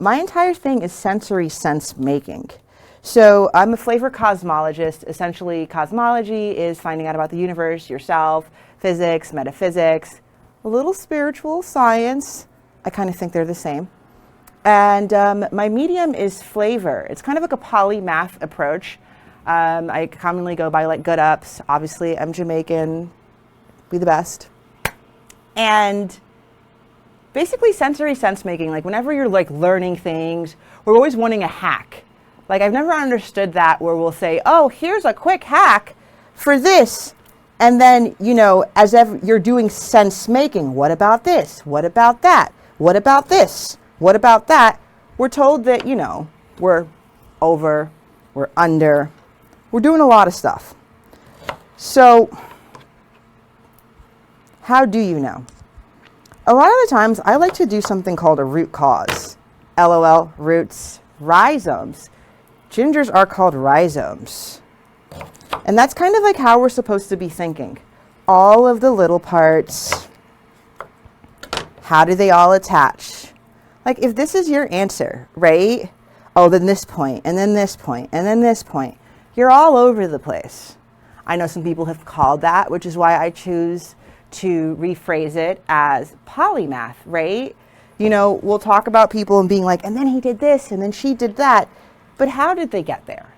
my entire thing is sensory sense making. So I'm a flavor cosmologist. Essentially, cosmology is finding out about the universe, yourself, physics, metaphysics, a little spiritual science. I kind of think they're the same. And my medium is flavor. It's kind of like a polymath approach. I commonly go by like good ups. Obviously, I'm Jamaican. Be the best. And basically sensory sense making, like whenever you're like learning things, we're always wanting a hack. Like I've never understood that where we'll say, oh, here's a quick hack for this. And then, you know, as if you're doing sense making, what about this? What about that? What about this? What about that? We're told that, you know, we're over, we're under, we're doing a lot of stuff. So how do you know? A lot of the times I like to do something called a root cause. LOL, roots, rhizomes. Gingers are called rhizomes. And that's kind of like how we're supposed to be thinking. All of the little parts, how do they all attach? Like if this is your answer, right? Oh, then this point, and then this point, and then this point. You're all over the place. I know some people have called that, which is why I choose to rephrase it as polymath, right? You know, we'll talk about people and being like, and then he did this, and then she did that. But how did they get there?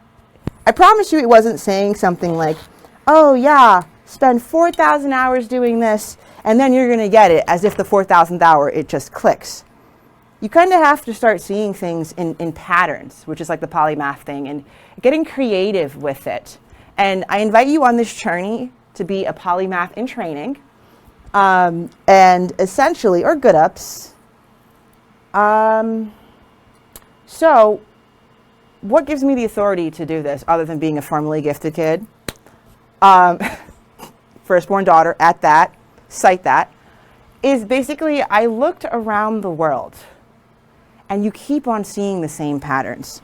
I promise you it wasn't saying something like, oh yeah, spend 4,000 hours doing this, and then you're going to get it, as if the 4,000th hour, it just clicks. You kind of have to start seeing things in patterns, which is like the polymath thing, and getting creative with it. And I invite you on this journey to be a polymath in training, and essentially, or good ups. So what gives me the authority to do this other than being a formally gifted kid? Firstborn daughter at that, cite that, is basically I looked around the world and you keep on seeing the same patterns.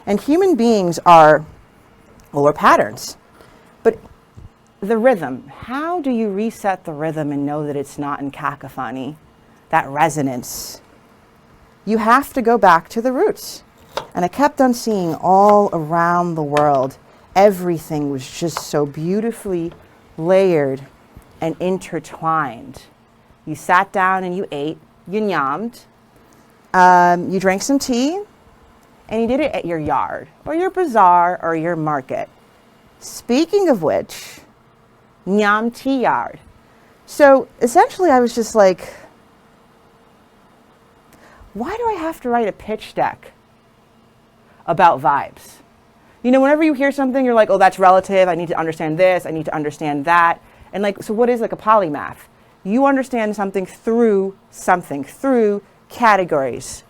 And human beings are, well, we're patterns. But the rhythm, how do you reset the rhythm and know that it's not in cacophony, that resonance? You have to go back to the roots. And I kept on seeing all around the world, everything was just so beautifully layered and intertwined. You sat down and you ate, you nyammed, you drank some tea, and you did it at your yard, or your bazaar, or your market. Speaking of which, nyam tea yard. So essentially I was just like, why do I have to write a pitch deck about vibes? You know, whenever you hear something, you're like, oh, that's relative. I need to understand this. I need to understand that. And like, so what is like a polymath? You understand something through categories.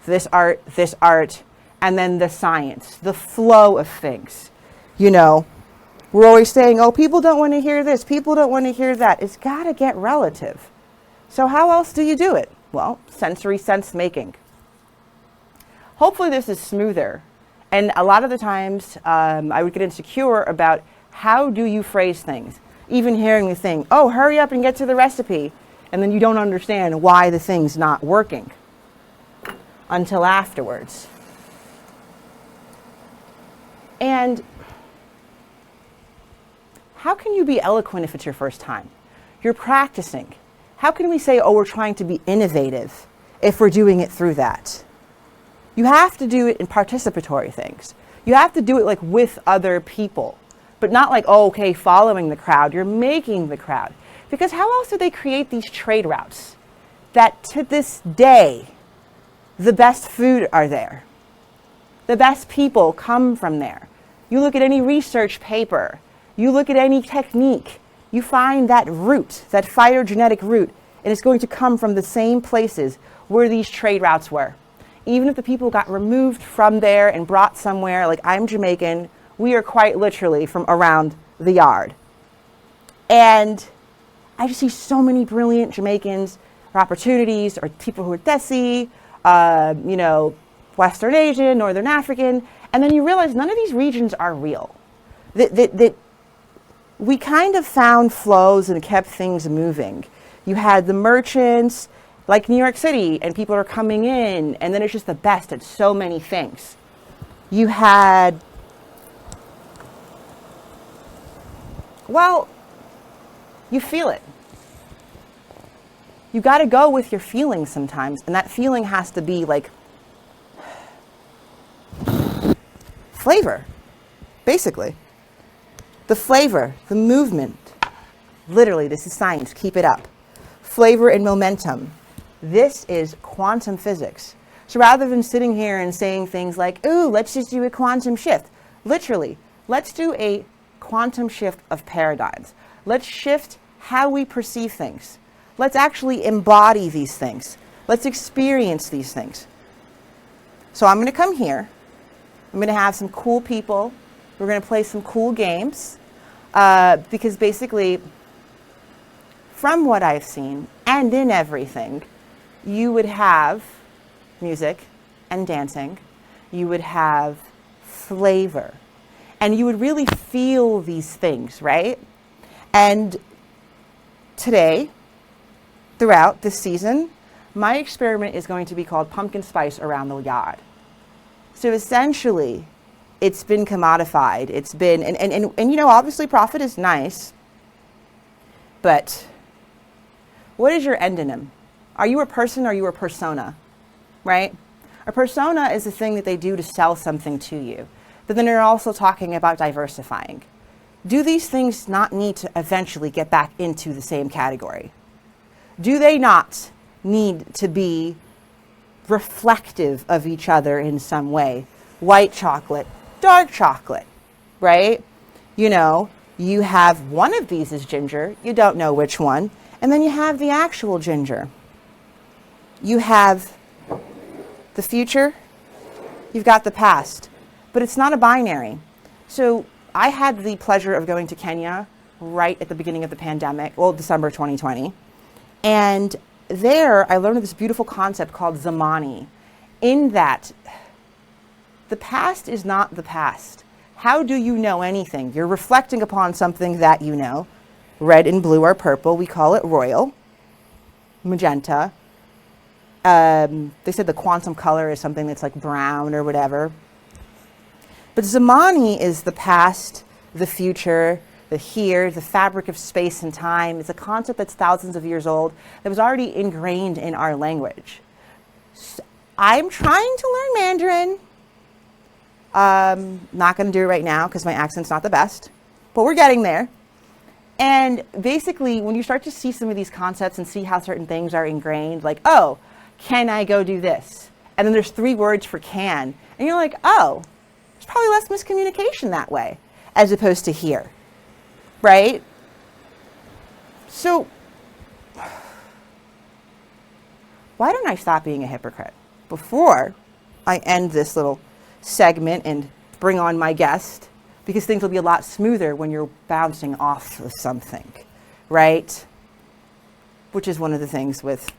This art, and then the science, the flow of things. You know, we're always saying, oh, people don't want to hear this. People don't want to hear that. It's got to get relative. So how else do you do it? Well, sensory sense making. Hopefully this is smoother. And a lot of the times I would get insecure about how do you phrase things. Even hearing the thing, oh, hurry up and get to the recipe. And then you don't understand why the thing's not working until afterwards. And how can you be eloquent if it's your first time? You're practicing. How can we say, oh, we're trying to be innovative if we're doing it through that? You have to do it in participatory things. You have to do it like with other people, but not like, oh, okay, following the crowd. You're making the crowd. Because how else do they create these trade routes that to this day, the best food are there? The best people come from there. You look at any research paper, you look at any technique, you find that root, that phytogenetic root, and it's going to come from the same places where these trade routes were. Even if the people got removed from there and brought somewhere, like I'm Jamaican, we are quite literally from around the yard. And I just see so many brilliant Jamaicans or opportunities, or people who are Desi, you know, Western Asian, Northern African, and then you realize none of these regions are real. That we kind of found flows and kept things moving. You had the merchants like New York City, and people are coming in, and then it's just the best at so many things. You had, well, you feel it. You got to go with your feelings sometimes, and that feeling has to be like flavor, basically. The flavor, the movement. Literally, this is science. Keep it up. Flavor and momentum. This is quantum physics. So rather than sitting here and saying things like, ooh, let's just do a quantum shift. Literally, let's do a quantum shift of paradigms. Let's shift how we perceive things. Let's actually embody these things. Let's experience these things. So I'm going to come here. I'm going to have some cool people. We're going to play some cool games. Because basically, from what I've seen, and in everything, you would have music and dancing. You would have flavor. And you would really feel these things, right? And today, throughout this season, my experiment is going to be called Pumpkin Spice Around the Yard. So essentially, it's been commodified. It's been, and you know, obviously profit is nice, but what is your endonym? Are you a person or are you a persona, right? A persona is the thing that they do to sell something to you. But then they're also talking about diversifying. Do these things not need to eventually get back into the same category? Do they not need to be reflective of each other in some way? White chocolate, dark chocolate, right? You know, you have one of these is ginger, you don't know which one, and then you have the actual ginger. You have the future, you've got the past, but it's not a binary. So I had the pleasure of going to Kenya right at the beginning of the pandemic, well, December 2020. And there I learned this beautiful concept called Zamani, in that the past is not the past. How do you know anything? You're reflecting upon something that you know. Red and blue are purple. We call it royal. Magenta. They said the quantum color is something that's like brown or whatever. But Zamani is the past, the future, the here, the fabric of space and time. It's a concept that's thousands of years old that was already ingrained in our language. So I'm trying to learn Mandarin. Not going to do it right now because my accent's not the best, but we're getting there. And basically, when you start to see some of these concepts and see how certain things are ingrained, like, oh, can I go do this? And then there's 3 words for can. And you're like, oh, there's probably less miscommunication that way as opposed to here, right? So why don't I stop being a hypocrite before I end this little segment and bring on my guest, because things will be a lot smoother when you're bouncing off of something, right? Which is one of the things with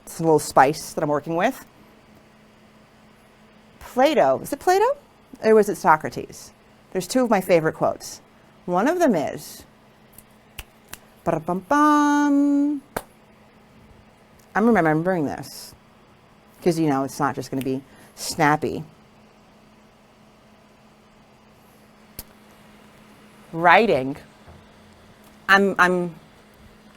this little spice that I'm working with. Plato, is it Plato or was it Socrates? There's 2 of my favorite quotes. One of them is, ba-da-bum-bum. I'm remembering this because, you know, it's not just going to be snappy. Writing, I'm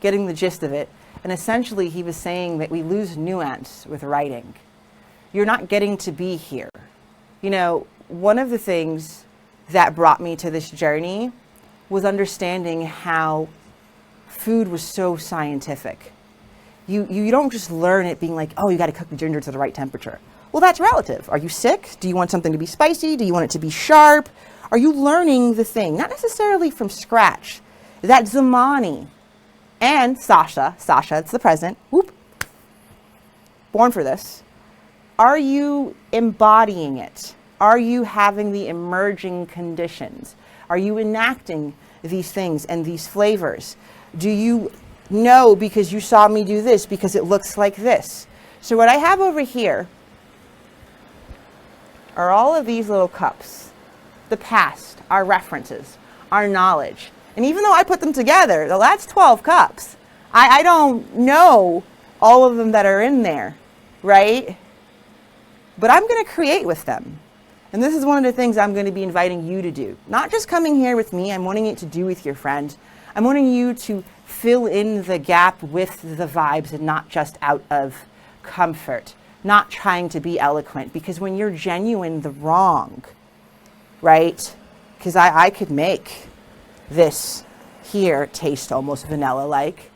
getting the gist of it. And essentially he was saying that we lose nuance with writing. You're not getting to be here. You know, one of the things that brought me to this journey was understanding how food was so scientific. You don't just learn it being like, oh, you got to cook the ginger to the right temperature. Well, that's relative. Are you sick? Do you want something to be spicy? Do you want it to be sharp? Are you learning the thing? Not necessarily from scratch. That Zamani and Sasha, it's the present, whoop, born for this. Are you embodying it? Are you having the emerging conditions? Are you enacting these things and these flavors? Do you know because you saw me do this because it looks like this? So what I have over here are all of these little cups. The past, our references, our knowledge. And even though I put them together, that's 12 cups. I don't know all of them that are in there, right? But I'm going to create with them. And this is one of the things I'm going to be inviting you to do. Not just coming here with me, I'm wanting it to do with your friend. I'm wanting you to fill in the gap with the vibes and not just out of comfort, not trying to be eloquent, because when you're genuine, the wrong, right? Because I could make this here taste almost vanilla-like.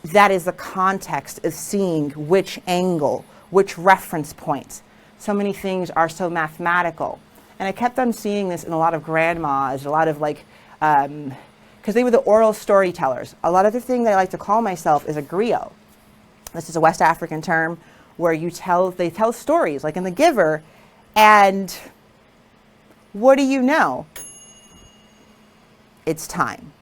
That is the context of seeing which angle, which reference points. So many things are so mathematical. And I kept on seeing this in a lot of grandmas, a lot of like, because they were the oral storytellers. A lot of the thing that I like to call myself is a griot. This is a West African term where they tell stories, like in The Giver, and what do you know? It's time.